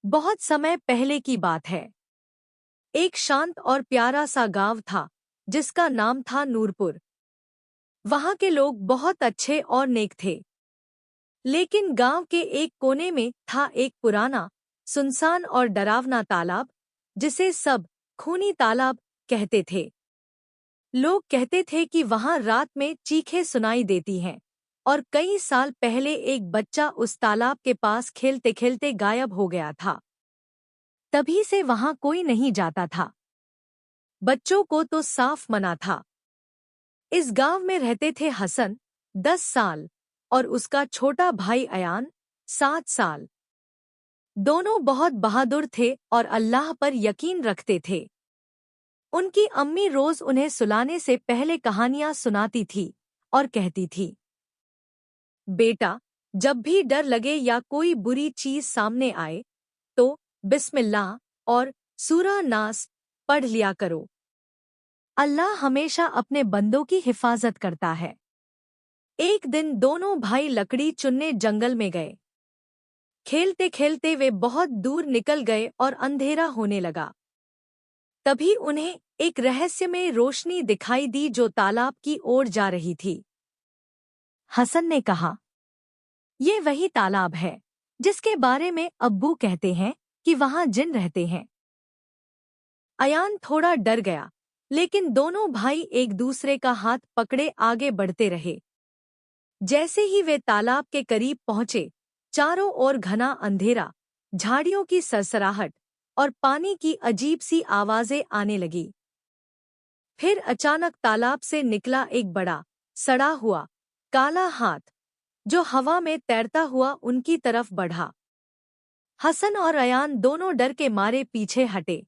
बहुत समय पहले की बात है। एक शांत और प्यारा सा गांव था जिसका नाम था नूरपुर। वहां के लोग बहुत अच्छे और नेक थे। लेकिन गांव के एक कोने में था एक पुराना, सुनसान और डरावना तालाब, जिसे सब खूनी तालाब कहते थे। लोग कहते थे कि वहां रात में चीखें सुनाई देती हैं, और कई साल पहले एक बच्चा उस तालाब के पास खेलते खेलते गायब हो गया था। तभी से वहां कोई नहीं जाता था। बच्चों को तो साफ मना था। इस गांव में रहते थे हसन, 10 साल, और उसका छोटा भाई अयान, 7 साल। दोनों बहुत बहादुर थे और अल्लाह पर यकीन रखते थे। उनकी अम्मी रोज उन्हें सुलाने से पहले कहानियां सुनाती थी और कहती थी, बेटा, जब भी डर लगे या कोई बुरी चीज सामने आए तो बिस्मिल्लाह और सूरह नास पढ़ लिया करो। अल्लाह हमेशा अपने बंदों की हिफाजत करता है। एक दिन दोनों भाई लकड़ी चुनने जंगल में गए। खेलते खेलते वे बहुत दूर निकल गए और अंधेरा होने लगा। तभी उन्हें एक रहस्यमय रोशनी दिखाई दी जो तालाब की ओर जा रही थी। हसन ने कहा, ये वही तालाब है जिसके बारे में अब्बू कहते हैं कि वहां जिन रहते हैं। अयान थोड़ा डर गया, लेकिन दोनों भाई एक दूसरे का हाथ पकड़े आगे बढ़ते रहे। जैसे ही वे तालाब के करीब पहुंचे, चारों ओर घना अंधेरा, झाड़ियों की सरसराहट और पानी की अजीब सी आवाजें आने लगी। फिर अचानक तालाब से निकला एक बड़ा, सड़ा हुआ, काला हाथ, जो हवा में तैरता हुआ उनकी तरफ बढ़ा। हसन और अयान दोनों डर के मारे पीछे हटे।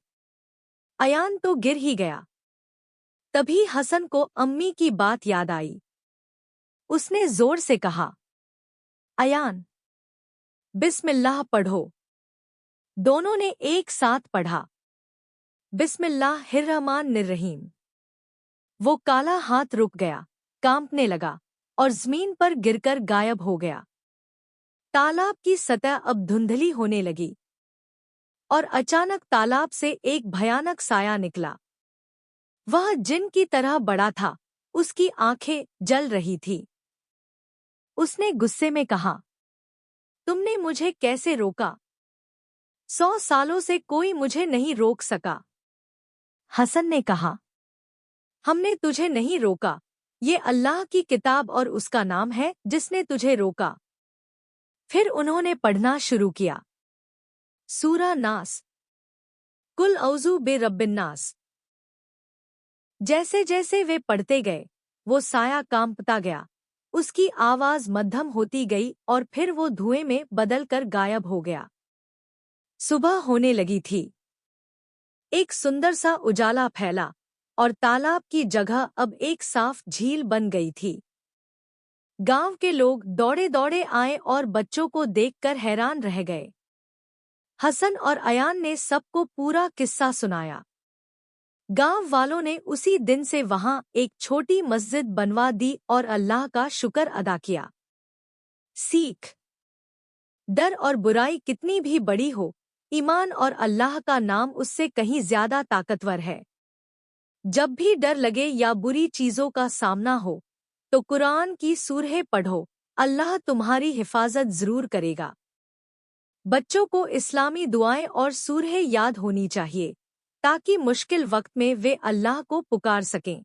अयान तो गिर ही गया। तभी हसन को अम्मी की बात याद आई। उसने जोर से कहा, अयान, बिस्मिल्लाह पढ़ो। दोनों ने एक साथ पढ़ा, बिस्मिल्लाहिर्रहमानिर्रहीम। वो काला हाथ रुक गया, कांपने लगा और जमीन पर गिरकर गायब हो गया। तालाब की सतह अब धुंधली होने लगी और अचानक तालाब से एक भयानक साया निकला। वह जिन की तरह बड़ा था, उसकी आंखें जल रही थी। उसने गुस्से में कहा, तुमने मुझे कैसे रोका? 100 सालों से कोई मुझे नहीं रोक सका। हसन ने कहा, हमने तुझे नहीं रोका, ये अल्लाह की किताब और उसका नाम है जिसने तुझे रोका। फिर उन्होंने पढ़ना शुरू किया, सूरह नास, कुल औज़ु बे रब्बिन नास। जैसे जैसे वे पढ़ते गए, वो साया कांपता गया, उसकी आवाज मध्यम होती गई और फिर वो धुएं में बदलकर गायब हो गया। सुबह होने लगी थी। एक सुंदर सा उजाला फैला और तालाब की जगह अब एक साफ झील बन गई थी। गांव के लोग दौड़े दौड़े आए और बच्चों को देखकर हैरान रह गए। हसन और अयान ने सबको पूरा किस्सा सुनाया। गांव वालों ने उसी दिन से वहां एक छोटी मस्जिद बनवा दी और अल्लाह का शुक्र अदा किया। सीख: डर और बुराई कितनी भी बड़ी हो, ईमान और अल्लाह का नाम उससे कहीं ज्यादा ताकतवर है। जब भी डर लगे या बुरी चीजों का सामना हो, तो कुरान की सूरह पढ़ो, अल्लाह तुम्हारी हिफाजत जरूर करेगा। बच्चों को इस्लामी दुआएं और सूरह याद होनी चाहिए, ताकि मुश्किल वक्त में वे अल्लाह को पुकार सकें।